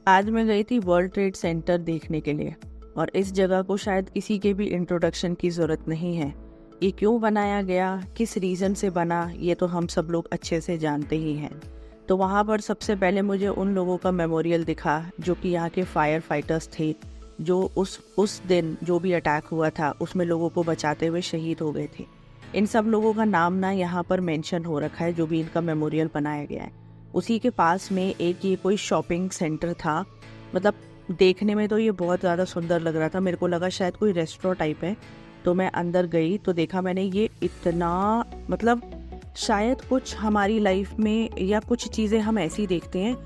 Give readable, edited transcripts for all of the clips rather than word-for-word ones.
आज मैं गई थी वर्ल्ड ट्रेड सेंटर देखने के लिए और इस जगह को शायद किसी के भी इंट्रोडक्शन की ज़रूरत नहीं है। ये क्यों बनाया गया, किस रीज़न से बना, ये तो हम सब लोग अच्छे से जानते ही हैं। तो वहाँ पर सबसे पहले मुझे उन लोगों का मेमोरियल दिखा जो कि यहाँ के फायर फाइटर्स थे, जो उस दिन जो भी अटैक हुआ था उसमें लोगों को बचाते हुए शहीद हो गए थे। इन सब लोगों का नाम ना यहाँ पर मेंशन हो रखा है, जो भी इनका मेमोरियल बनाया गया है। उसी के पास में एक ये कोई शॉपिंग सेंटर था। मतलब देखने में तो ये बहुत ज़्यादा सुंदर लग रहा था, मेरे को लगा शायद कोई रेस्टोरेंट टाइप है। तो मैं अंदर गई तो देखा मैंने ये इतना, मतलब शायद कुछ हमारी लाइफ में या कुछ चीज़ें हम ऐसी देखते हैं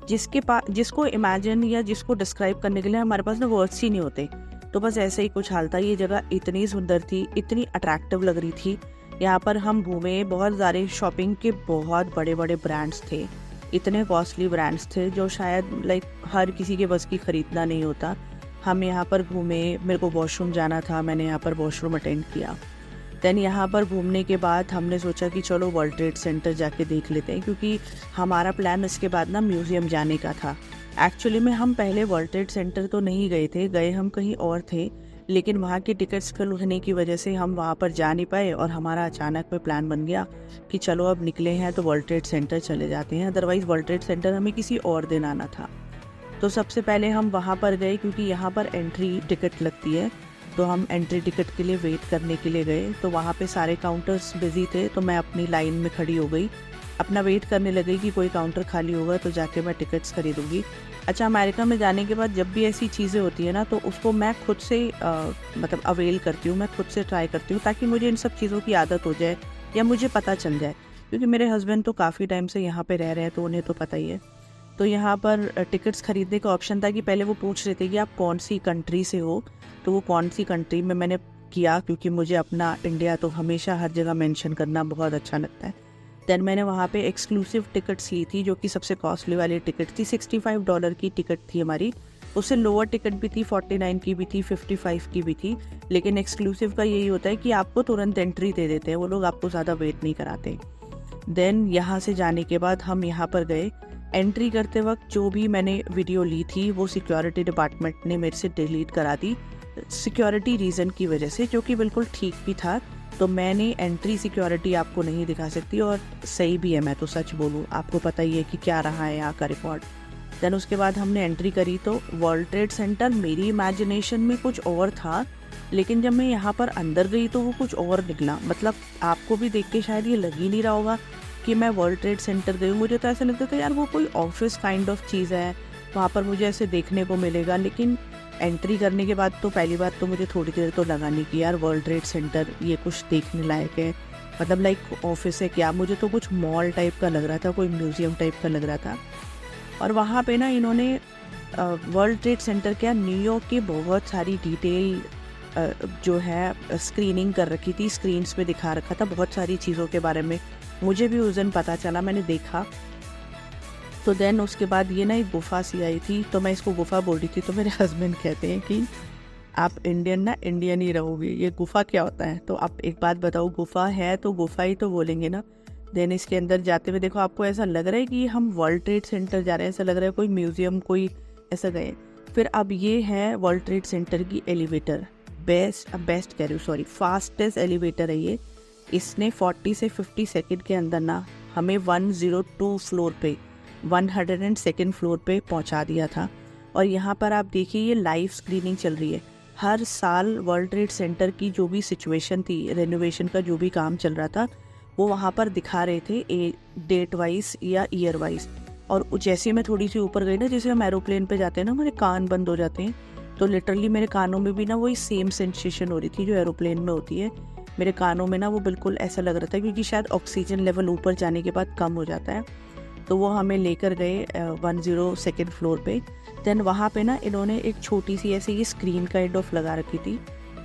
जिसको इमेजिन या जिसको डिस्क्राइब करने के लिए हमारे पास ना वर्ड्स ही नहीं होते। तो बस ऐसे ही कुछ हाल था। ये जगह इतनी सुंदर थी, इतनी अट्रैक्टिव लग रही थी। यहाँ पर हम घूमे, बहुत सारे शॉपिंग के बहुत बड़े बड़े ब्रांड्स थे, इतने कॉस्टली ब्रांड्स थे जो शायद लाइक हर किसी के बस की ख़रीदना नहीं होता। हम यहाँ पर घूमे, मेरे को वॉशरूम जाना था, मैंने यहाँ पर वॉशरूम अटेंड किया। दैन यहाँ पर घूमने के बाद हमने सोचा कि चलो वर्ल्ड ट्रेड सेंटर जाके देख लेते हैं, क्योंकि हमारा प्लान इसके बाद ना म्यूज़ियम जाने का था। एक्चुअली में हम पहले वर्ल्ड ट्रेड सेंटर तो नहीं गए हम कहीं और थे, लेकिन वहाँ की टिकट्स फुल होने की वजह से हम वहाँ पर जा नहीं पाए और हमारा अचानक में प्लान बन गया कि चलो अब निकले हैं तो वर्ल्ड ट्रेड सेंटर चले जाते हैं। अदरवाइज़ वर्ल्ड ट्रेड सेंटर हमें किसी और दिन आना था। तो सबसे पहले हम वहाँ पर गए, क्योंकि यहाँ पर एंट्री टिकट लगती है। तो हम एंट्री टिकट के लिए वेट करने के लिए गए। तो वहाँ पे सारे काउंटर्स बिजी थे, तो मैं अपनी लाइन में खड़ी हो गई, अपना वेट करने लगी कि कोई काउंटर खाली होगा तो जाके मैं टिकट्स खरीदूँगी। अच्छा, अमेरिका में जाने के बाद जब भी ऐसी चीज़ें होती है ना, तो उसको मैं खुद से मतलब अवेल करती हूँ, मैं खुद से ट्राई करती हूँ, ताकि मुझे इन सब चीज़ों की आदत हो जाए या मुझे पता चल जाए। क्योंकि मेरे हस्बैंड तो काफ़ी टाइम से यहाँ पे रह रहे हैं, तो उन्हें तो पता ही है। तो यहाँ पर टिकट्स खरीदने का ऑप्शन था कि पहले वो पूछ रहे थे कि आप कौन सी कंट्री से हो, तो वो कौन सी कंट्री में मैंने किया, क्योंकि मुझे अपना इंडिया तो हमेशा हर जगह मेंशन करना बहुत अच्छा लगता है। दैन मैंने वहाँ पे एक्सक्लूसिव टिकट्स ली थी, जो कि सबसे कॉस्टली वाली टिकट थी। $65 की टिकट थी हमारी। उससे लोअर टिकट भी थी, 49 की भी थी, 55 की भी थी। लेकिन एक्सक्लूसिव का यही होता है कि आपको तुरंत एंट्री दे देते हैं वो लोग, आपको ज़्यादा वेट नहीं कराते। देन यहाँ से जाने के बाद हम यहाँ पर गए। एंट्री करते वक्त जो भी मैंने वीडियो ली थी वो सिक्योरिटी डिपार्टमेंट ने मेरे से डिलीट करा दी, सिक्योरिटी रीज़न की वजह से, जो कि बिल्कुल ठीक भी था। तो मैंने एंट्री सिक्योरिटी आपको नहीं दिखा सकती, और सही भी है, मैं तो सच बोलूँ, आपको पता ही है कि क्या रहा है यहाँ का रिकॉर्ड। दैन उसके बाद हमने एंट्री करी तो वर्ल्ड ट्रेड सेंटर मेरी इमेजिनेशन में कुछ और था, लेकिन जब मैं यहाँ पर अंदर गई तो वो कुछ और निकला। मतलब आपको भी देख के शायद ये लग ही नहीं रहा होगा कि मैं वर्ल्ड ट्रेड सेंटर गई हूँ। मुझे तो ऐसा लगता था यार वो कोई ऑफिस काइंड ऑफ चीज़ है, वहाँ पर मुझे ऐसे देखने को मिलेगा। लेकिन एंट्री करने के बाद तो पहली बात तो मुझे थोड़ी देर तो लगा नहीं कि यार वर्ल्ड ट्रेड सेंटर ये कुछ देखने लायक है, मतलब लाइक ऑफिस है क्या। मुझे तो कुछ मॉल टाइप का लग रहा था, कोई म्यूज़ियम टाइप का लग रहा था। और वहाँ पे ना इन्होंने वर्ल्ड ट्रेड सेंटर क्या, न्यूयॉर्क की बहुत सारी डिटेल जो है स्क्रीनिंग कर रखी थी, स्क्रीन्स पे दिखा रखा था बहुत सारी चीज़ों के बारे में। मुझे भी उस दिन पता चला, मैंने देखा। तो देन उसके बाद ये ना एक गुफ़ा सी आई थी, तो मैं इसको गुफ़ा बोल रही थी, तो मेरे हस्बैंड कहते हैं कि आप इंडियन ही रहोगे, ये गुफ़ा क्या होता है। तो आप एक बात बताओ, गुफ़ा है तो गुफ़ा ही तो बोलेंगे ना। देन इसके अंदर जाते हुए देखो, आपको ऐसा लग रहा है कि हम वर्ल्ड ट्रेड सेंटर जा रहे हैं, ऐसा लग रहा है कोई म्यूज़ियम, कोई ऐसा गए। फिर अब ये है वर्ल्ड ट्रेड सेंटर की एलिवेटर, फास्टेस्ट एलिवेटर है ये। इसने 40 से 50 सेकेंड के अंदर ना हमें 102 फ्लोर पे, 102nd फ्लोर पे पहुंचा दिया था। और यहाँ पर आप देखिए ये लाइव स्क्रीनिंग चल रही है। हर साल वर्ल्ड ट्रेड सेंटर की जो भी सिचुएशन थी, रेनोवेशन का जो भी काम चल रहा था, वो वहाँ पर दिखा रहे थे डेट वाइज या ईयर वाइज। और जैसे मैं थोड़ी सी ऊपर गई ना, जैसे हम एरोप्लेन पे जाते हैं ना, हमारे कान बंद हो जाते हैं, तो लिटरली मेरे कानों में भी ना वही सेम सेंसेशन हो रही थी जो एरोप्लेन में होती है। मेरे कानों में ना वो बिल्कुल ऐसा लग रहा था, क्योंकि शायद ऑक्सीजन लेवल ऊपर जाने के बाद कम हो जाता है। तो वो हमें लेकर गए 102nd फ्लोर पे। देन वहाँ पे ना इन्होंने एक छोटी सी ऐसी ये स्क्रीन काइंड ऑफ लगा रखी थी,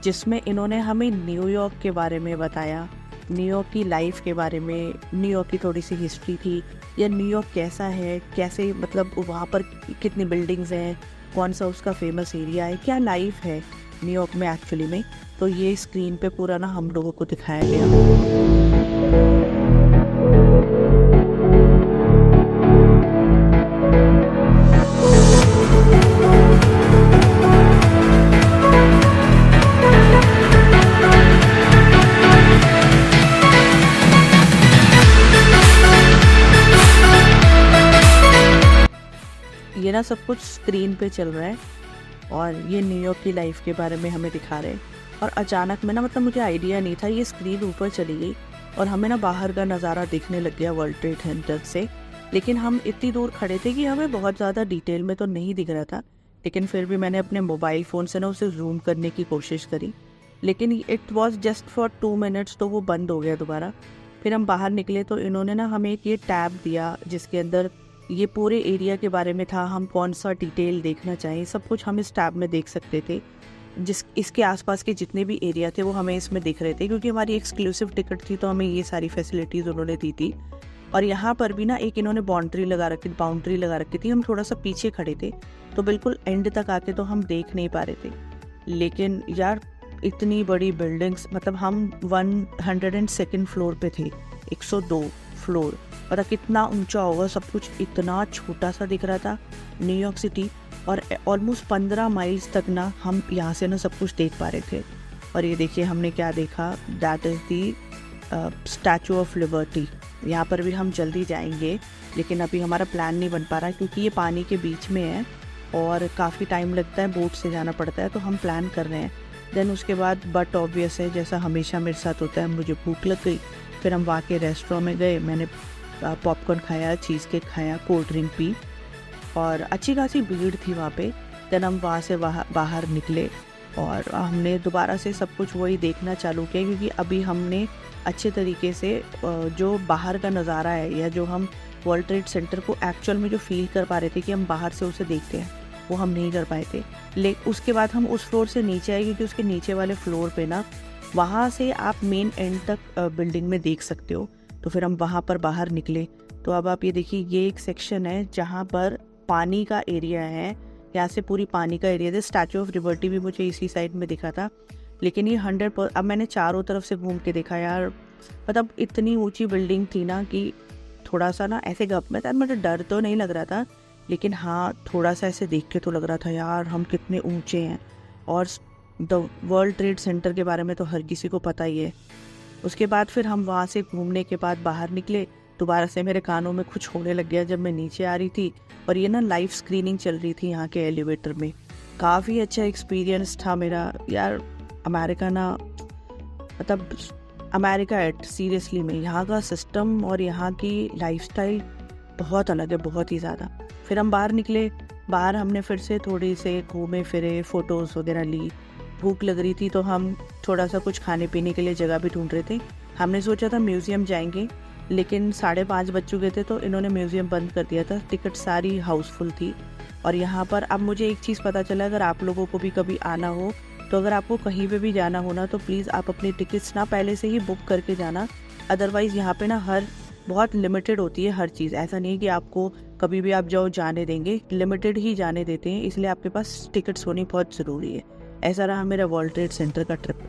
जिसमें इन्होंने हमें न्यूयॉर्क के बारे में बताया, न्यूयॉर्क की लाइफ के बारे में, न्यूयॉर्क की थोड़ी सी हिस्ट्री थी, या न्यूयॉर्क कैसा है, कैसे मतलब वहाँ पर कितनी बिल्डिंग्स हैं, कौन सा उसका फेमस एरिया है, क्या लाइफ है न्यूयॉर्क में एक्चुअली में। तो ये स्क्रीन पे पूरा ना हम लोगों को दिखाया गया। ये ना सब कुछ स्क्रीन पे चल रहा है और ये न्यूयॉर्क की लाइफ के बारे में हमें दिखा रहे हैं। और अचानक में ना मतलब मुझे आइडिया नहीं था, ये स्क्रीन ऊपर चली गई और हमें ना बाहर का नज़ारा दिखने लग गया वर्ल्ड ट्रेड सेंटर से। लेकिन हम इतनी दूर खड़े थे कि हमें बहुत ज़्यादा डिटेल में तो नहीं दिख रहा था, लेकिन फिर भी मैंने अपने मोबाइल फ़ोन से ना उसे जूम करने की कोशिश करी, लेकिन it was just for 2 minutes, तो वो बंद हो गया दोबारा। फिर हम बाहर निकले तो इन्होंने ना हमें एक ये टैब दिया जिसके अंदर ये पूरे एरिया के बारे में था, हम कौन सा डिटेल देखना चाहें सब कुछ हम इस टैब में देख सकते थे। इसके आसपास के जितने भी एरिया थे वो हमें इसमें दिख रहे थे, क्योंकि हमारी एक्सक्लूसिव टिकट थी तो हमें ये सारी फैसिलिटीज़ उन्होंने दी थी। और यहाँ पर भी ना एक इन्होंने बाउंड्री लगा रखी थी। हम थोड़ा सा पीछे खड़े थे तो बिल्कुल एंड तक आके तो हम देख नहीं पा रहे थे। लेकिन यार इतनी बड़ी बिल्डिंग्स, मतलब हम 102nd फ्लोर पे थे, 102 फ्लोर, मतलब कितना ऊंचा होगा, सब कुछ इतना छोटा सा दिख रहा था न्यूयॉर्क सिटी। और ऑलमोस्ट 15 माइल्स तक ना हम यहाँ से ना सब कुछ देख पा रहे थे। और ये देखिए हमने क्या देखा, that is the statue of liberty. यहाँ पर भी हम जल्दी जाएंगे, लेकिन अभी हमारा प्लान नहीं बन पा रहा क्योंकि ये पानी के बीच में है और काफ़ी टाइम लगता है, बोट से जाना पड़ता है, तो हम प्लान कर रहे हैं। देन उसके बाद बट ऑब्वियस है, जैसा हमेशा मेरे साथ होता है, मुझे भूख लग गई। फिर हम वहाँ के रेस्टोरेंट में गए, मैंने पॉपकॉर्न खाया, चीज़ केक खाया, कोल्ड ड्रिंक पी और अच्छी खासी भीड़ थी वहाँ पे। देन हम वहाँ से बाहर निकले और हमने दोबारा से सब कुछ वही देखना चालू किया, क्योंकि अभी हमने अच्छे तरीके से जो बाहर का नज़ारा है या जो हम वर्ल्ड ट्रेड सेंटर को एक्चुअल में जो फील कर पा रहे थे कि हम बाहर से उसे देखते हैं, वो हम नहीं कर पाए थे। उसके बाद हम उस फ्लोर से नीचे आए, क्योंकि उसके नीचे वाले फ्लोर पे ना वहाँ से आप मेन एंड तक बिल्डिंग में देख सकते हो। तो फिर हम वहाँ पर बाहर निकले तो अब आप ये देखिए, ये एक सेक्शन है जहाँ पर पानी का एरिया है, यहाँ से पूरी पानी का एरिया था। स्टैचू ऑफ लिबर्टी भी मुझे इसी साइड में दिखा था, लेकिन ये 100%, अब मैंने चारों तरफ से घूम के देखा यार, मतलब इतनी ऊंची बिल्डिंग थी ना कि थोड़ा सा ना ऐसे गप में था, मुझे डर तो नहीं लग रहा था, लेकिन हाँ थोड़ा सा ऐसे देख के तो लग रहा था यार हम कितने ऊंचे हैं। और द वर्ल्ड ट्रेड सेंटर के बारे में तो हर किसी को पता ही है। उसके बाद फिर हम वहाँ से घूमने के बाद बाहर निकले, दोबारा से मेरे कानों में कुछ होने लग गया जब मैं नीचे आ रही थी और ये ना लाइव स्क्रीनिंग चल रही थी यहाँ के एलिवेटर में। काफ़ी अच्छा एक्सपीरियंस था मेरा यार। अमेरिका ना, मतलब अमेरिका एट सीरियसली में, यहाँ का सिस्टम और यहाँ की लाइफस्टाइल बहुत अलग है, बहुत ही ज़्यादा। फिर हम बाहर निकले, बाहर हमने फिर से थोड़ी से घूमे फिरे, फ़ोटोज़ वगैरह ली। भूख लग रही थी तो हम थोड़ा सा कुछ खाने पीने के लिए जगह भी ढूंढ रहे थे। हमने सोचा था म्यूज़ियम जाएंगे, लेकिन 5:30 बज चुके थे तो इन्होंने म्यूज़ियम बंद कर दिया था, टिकट सारी हाउसफुल थी। और यहाँ पर अब मुझे एक चीज़ पता चला, अगर आप लोगों को भी कभी आना हो तो अगर आपको कहीं पे भी जाना हो ना, तो प्लीज़ आप अपनी टिकट्स ना पहले से ही बुक करके जाना। अदरवाइज़ यहाँ पे ना बहुत लिमिटेड होती है हर चीज़, ऐसा नहीं है कि आपको कभी भी आप जाओ जाने देंगे, लिमिटेड ही जाने देते हैं, इसलिए आपके पास टिकट्स होनी बहुत ज़रूरी है। ऐसा रहा मेरा वर्ल्ड ट्रेड सेंटर का ट्रिप।